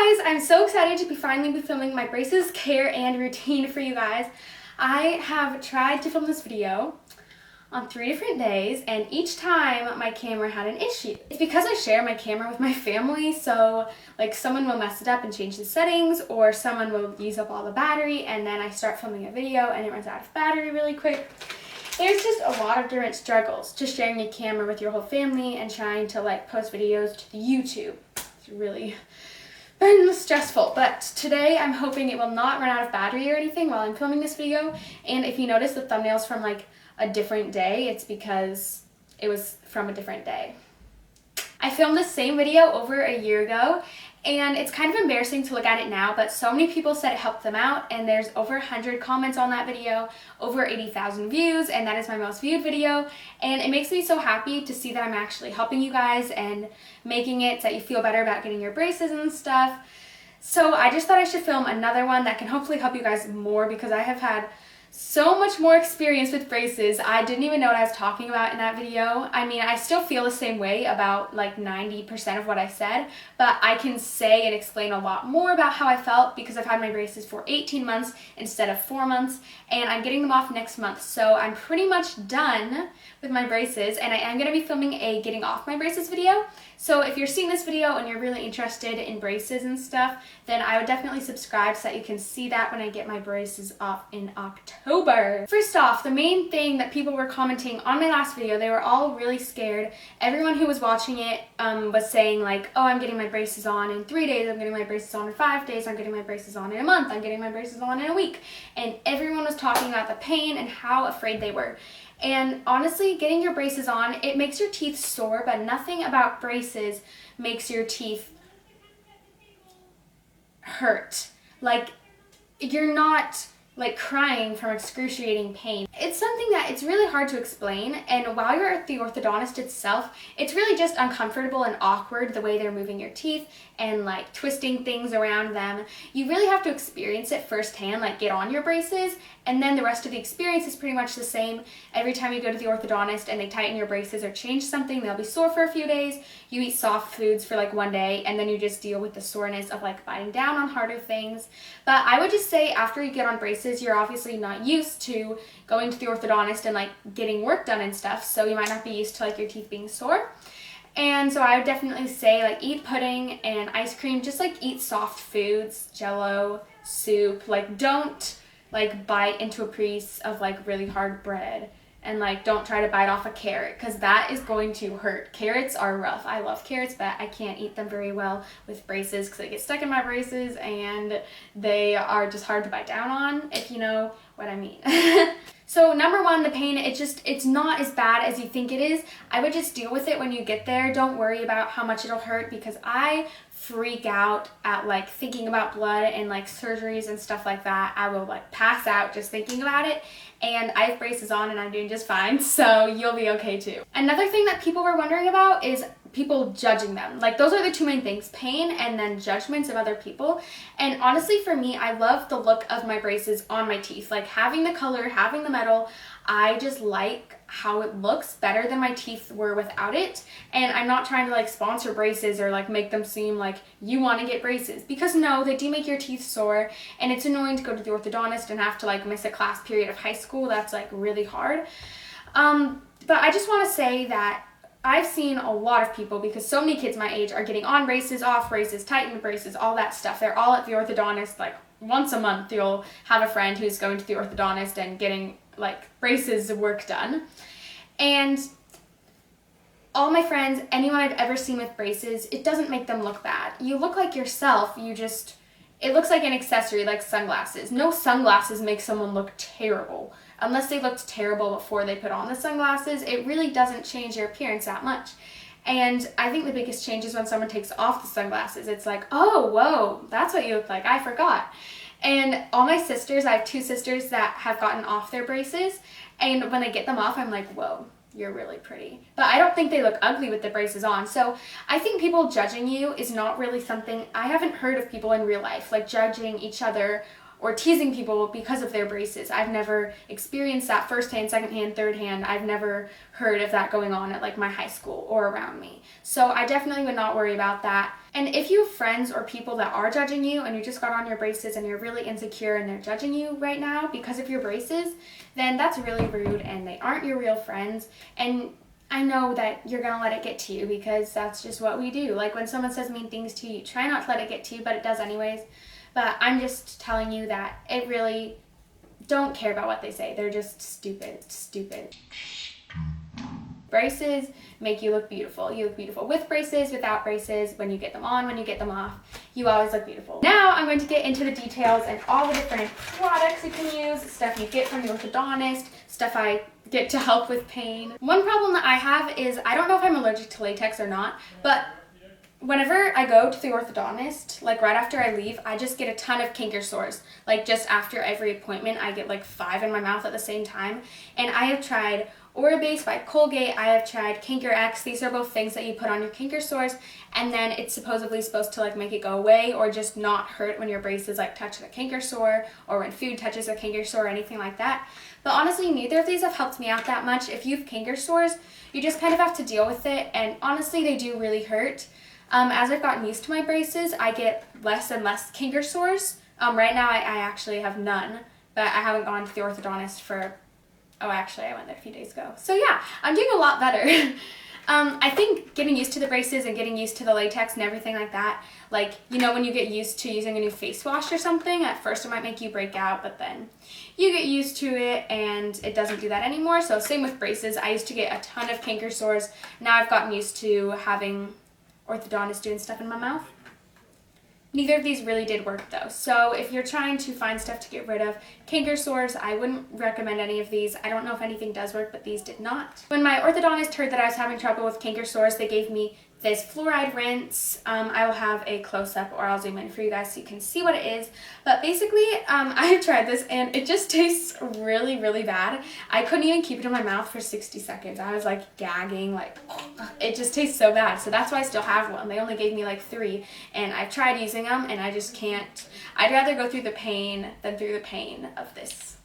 Hey guys, I'm so excited to finally be filming my braces care and routine for you guys. I have tried to film this video on 3 different days, and each time my camera had an issue. It's because I share my camera with my family, so like someone will mess it up and change the settings, or someone will use up all the battery, and then I start filming a video and it runs out of battery really quick. There's just a lot of different struggles to sharing a camera with your whole family and trying to like post videos to the YouTube. It's really been stressful, but today I'm hoping it will not run out of battery or anything while I'm filming this video. And if you notice the thumbnails from like a different day, it's because it was from a different day. I filmed this same video over a year ago, and it's kind of embarrassing to look at it now, but so many people said it helped them out, and there's over 100 comments on that video, over 80,000 views, and that is my most viewed video. And it makes me so happy to see that I'm actually helping you guys and making it so that you feel better about getting your braces and stuff. So I just thought I should film another one that can hopefully help you guys more, because I have had so much more experience with braces. I didn't even know what I was talking about in that video. I mean, I still feel the same way about like 90% of what I said, but I can say and explain a lot more about how I felt because I've had my braces for 18 months instead of 4 months, and I'm getting them off next month. So I'm pretty much done with my braces, and I am going to be filming a getting off my braces video. So if you're seeing this video and you're really interested in braces and stuff, then I would definitely subscribe so that you can see that when I get my braces off in October. First off, the main thing that people were commenting on my last video, they were all really scared. Everyone who was watching it was saying like, oh, I'm getting my braces on in 3 days, I'm getting my braces on in 5 days, I'm getting my braces on in a month, I'm getting my braces on in a week. And everyone was talking about the pain and how afraid they were. And honestly, getting your braces on, it makes your teeth sore, but nothing about braces makes your teeth hurt. Like, you're not like crying from excruciating pain. It's something that it's really hard to explain, and while you're at the orthodontist itself, it's really just uncomfortable and awkward the way they're moving your teeth and like twisting things around them. You really have to experience it firsthand, like get on your braces, and then the rest of the experience is pretty much the same. Every time you go to the orthodontist and they tighten your braces or change something, they'll be sore for a few days. You eat soft foods for like 1 day, and then you just deal with the soreness of like biting down on harder things. But I would just say after you get on braces, you're obviously not used to going to the orthodontist and like getting work done and stuff, so you might not be used to like your teeth being sore. And so I would definitely say like eat pudding and ice cream, just like eat soft foods, jello, soup. Like don't like bite into a piece of like really hard bread, and like don't try to bite off a carrot, because that is going to hurt. Carrots are rough. I love carrots, but I can't eat them very well with braces because they get stuck in my braces and they are just hard to bite down on, if you know what I mean. So number one, the pain, it's not as bad as you think it is. I would just deal with it when you get there. Don't worry about how much it'll hurt, because I freak out at like thinking about blood and like surgeries and stuff like that. I will like pass out just thinking about it, and I have braces on and I'm doing just fine, so you'll be okay too. Another thing that people were wondering about is people judging them. Like those are the two main things, pain and then judgments of other people. And honestly, for me, I love the look of my braces on my teeth. Like having the color, having the metal, I just like how it looks better than my teeth were without it. And I'm not trying to like sponsor braces or like make them seem like you want to get braces, because no, they do make your teeth sore, and it's annoying to go to the orthodontist and have to like miss a class period of high school. That's like really hard. But I just want to say that I've seen a lot of people, because so many kids my age are getting on braces, off braces, tightened braces, all that stuff. They're all at the orthodontist like once a month. You'll have a friend who's going to the orthodontist and getting like braces work done. And all my friends, anyone I've ever seen with braces, it doesn't make them look bad. You look like yourself. It looks like an accessory, like sunglasses. No sunglasses make someone look terrible. Unless they looked terrible before they put on the sunglasses, it really doesn't change your appearance that much. And I think the biggest change is when someone takes off the sunglasses. It's like, oh, whoa, that's what you look like. I forgot. And all my sisters, I have 2 sisters that have gotten off their braces, and when they get them off, I'm like, whoa, you're really pretty. But I don't think they look ugly with the braces on. So I think people judging you is not really something, I haven't heard of people in real life like judging each other or teasing people because of their braces. I've never experienced that firsthand, secondhand, thirdhand. I've never heard of that going on at like my high school or around me. So I definitely would not worry about that. And if you have friends or people that are judging you and you just got on your braces and you're really insecure and they're judging you right now because of your braces, then that's really rude and they aren't your real friends. And I know that you're gonna let it get to you because that's just what we do. Like when someone says mean things to you, try not to let it get to you, but it does anyways. But I'm just telling you that it really, don't care about what they say. They're just stupid. Braces make you look beautiful. You look beautiful with braces, without braces, when you get them on, when you get them off. You always look beautiful. Now I'm going to get into the details and all the different products you can use, stuff you get from the orthodontist, stuff I get to help with pain. One problem that I have is I don't know if I'm allergic to latex or not, but whenever I go to the orthodontist, like right after I leave, I just get a ton of canker sores. Like just after every appointment, I get like 5 in my mouth at the same time. And I have tried Orabase by Colgate, I have tried Canker X. These are both things that you put on your canker sores, and then it's supposedly supposed to like make it go away or just not hurt when your braces like touch the canker sore or when food touches a canker sore or anything like that. But honestly, neither of these have helped me out that much. If you have canker sores, you just kind of have to deal with it, and honestly, they do really hurt. As I've gotten used to my braces, I get less and less canker sores. Right now, I actually have none, but I haven't gone to the orthodontist for, oh, actually, I went there a few days ago. So yeah, I'm doing a lot better. I think getting used to the braces and getting used to the latex and everything like that, like, you know, when you get used to using a new face wash or something, at first it might make you break out, but then you get used to it and it doesn't do that anymore. So same with braces. I used to get a ton of canker sores. Now I've gotten used to having orthodontist doing stuff in my mouth. Neither of these really did work though. So if you're trying to find stuff to get rid of canker sores, I wouldn't recommend any of these. I don't know if anything does work, but these did not. When my orthodontist heard that I was having trouble with canker sores, they gave me this fluoride rinse. I will have a close-up or I'll zoom in for you guys so you can see what it is. But basically, I have tried this and it just tastes really, really bad. I couldn't even keep it in my mouth for 60 seconds. I was like gagging, like, it just tastes so bad. So that's why I still have one. They only gave me like 3 and I've tried using them and I just can't. I'd rather go through the pain than through the pain of this,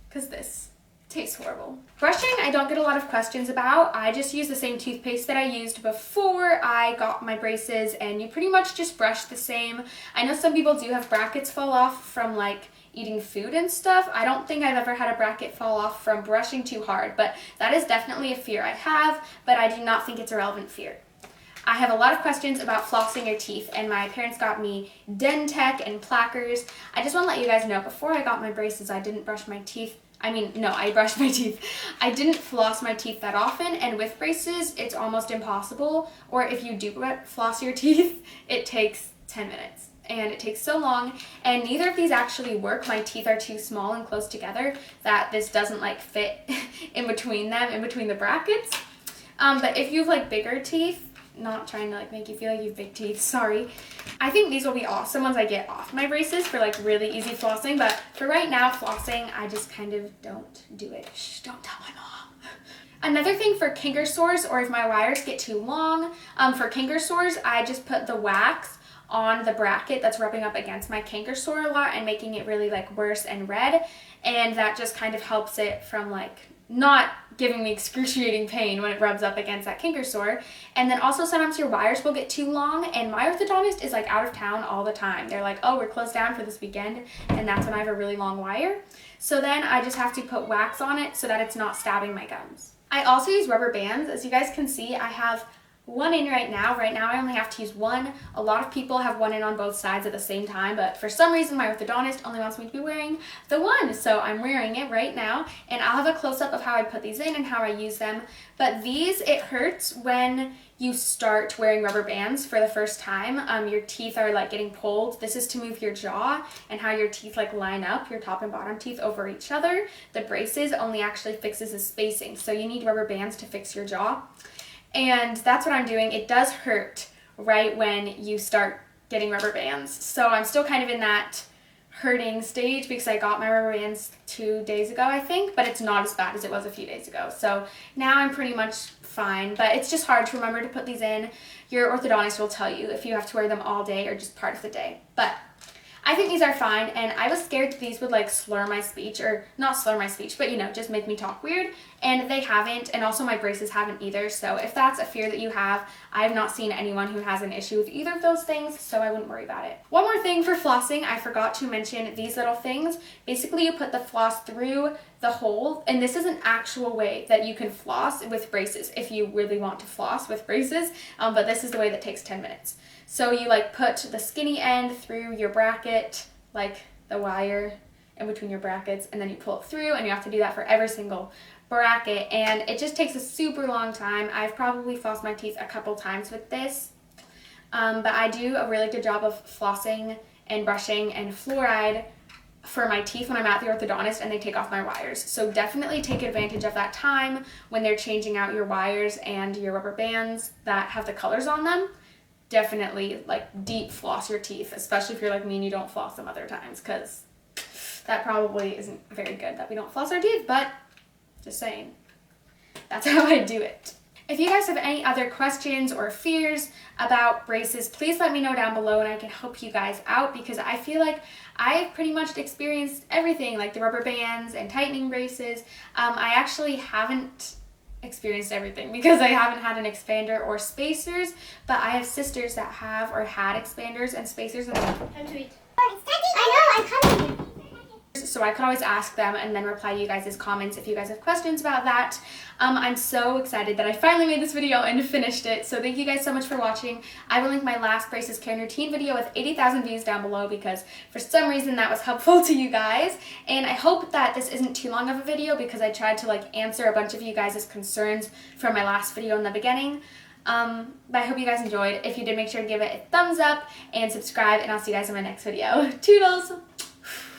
because this tastes horrible. Brushing, I don't get a lot of questions about. I just use the same toothpaste that I used before I got my braces, and you pretty much just brush the same. I know some people do have brackets fall off from like eating food and stuff. I don't think I've ever had a bracket fall off from brushing too hard, but that is definitely a fear I have, but I do not think it's a relevant fear. I have a lot of questions about flossing your teeth, and my parents got me Dentec and Plackers. I just want to let you guys know, before I got my braces, I didn't brush my teeth. I brushed my teeth. I didn't floss my teeth that often, and with braces, it's almost impossible. Or if you do floss your teeth, it takes 10 minutes. And it takes so long, and neither of these actually work. My teeth are too small and close together that this doesn't like fit in between them, in between the brackets. But if you have like bigger teeth, not trying to like make you feel like you have big teeth, sorry. I think these will be awesome once I get off my braces for like really easy flossing, but for right now, flossing, I just kind of don't do it. Shh, don't tell my mom. Another thing for canker sores, or if my wires get too long, for canker sores, I just put the wax on the bracket that's rubbing up against my canker sore a lot and making it really like worse and red, and that just kind of helps it from like not giving me excruciating pain when it rubs up against that canker sore. And then also sometimes your wires will get too long, and my orthodontist is like out of town all the time. They're like, oh, we're closed down for this weekend, and that's when I have a really long wire. So then I just have to put wax on it so that it's not stabbing my gums. I also use rubber bands. As you guys can see, I have one in right now. Right now I only have to use one. A lot of people have one in on both sides at the same time, but for some reason my orthodontist only wants me to be wearing the one, so I'm wearing it right now, and I'll have a close-up of how I put these in and how I use them. But these, it hurts when you start wearing rubber bands for the first time. Your teeth are like getting pulled. This is to move your jaw and how your teeth like line up, your top and bottom teeth over each other. The braces only actually fixes the spacing, so you need rubber bands to fix your jaw. And that's what I'm doing. It does hurt right when you start getting rubber bands. So I'm still kind of in that hurting stage because I got my rubber bands 2 days ago, I think, but it's not as bad as it was a few days ago. So now I'm pretty much fine, but it's just hard to remember to put these in. Your orthodontist will tell you if you have to wear them all day or just part of the day. But I think these are fine, and I was scared that these would like slur my speech, or not slur my speech, but you know, just make me talk weird, and they haven't, and also my braces haven't either. So if that's a fear that you have, I have not seen anyone who has an issue with either of those things, so I wouldn't worry about it. One more thing for flossing, I forgot to mention these little things. Basically, you put the floss through the hole, and this is an actual way that you can floss with braces if you really want to floss with braces, but this is the way that takes 10 minutes. So you like put the skinny end through your bracket, like the wire in between your brackets, and then you pull it through, and you have to do that for every single bracket, and it just takes a super long time. I've probably flossed my teeth a couple times with this, but I do a really good job of flossing and brushing and fluoride for my teeth when I'm at the orthodontist and they take off my wires. So definitely take advantage of that time when they're changing out your wires and your rubber bands that have the colors on them. Definitely like deep floss your teeth, especially if you're like me and you don't floss them other times, because that probably isn't very good that we don't floss our teeth, but just saying, that's how I do it. If you guys have any other questions or fears about braces, please let me know down below and I can help you guys out, because I feel like I've pretty much experienced everything, like the rubber bands and tightening braces. I actually haven't experienced everything because I haven't had an expander or spacers, but I have sisters that have or had expanders and spacers. And so I could always ask them and then reply to you guys' comments if you guys have questions about that. I'm so excited that I finally made this video and finished it, so thank you guys so much for watching. I will link my last braces care and routine video with 80,000 views down below, because for some reason that was helpful to you guys, and I hope that this isn't too long of a video because I tried to like answer a bunch of you guys' concerns from my last video in the beginning. But I hope you guys enjoyed. If you did, make sure to give it a thumbs up and subscribe, and I'll see you guys in my next video. Toodles!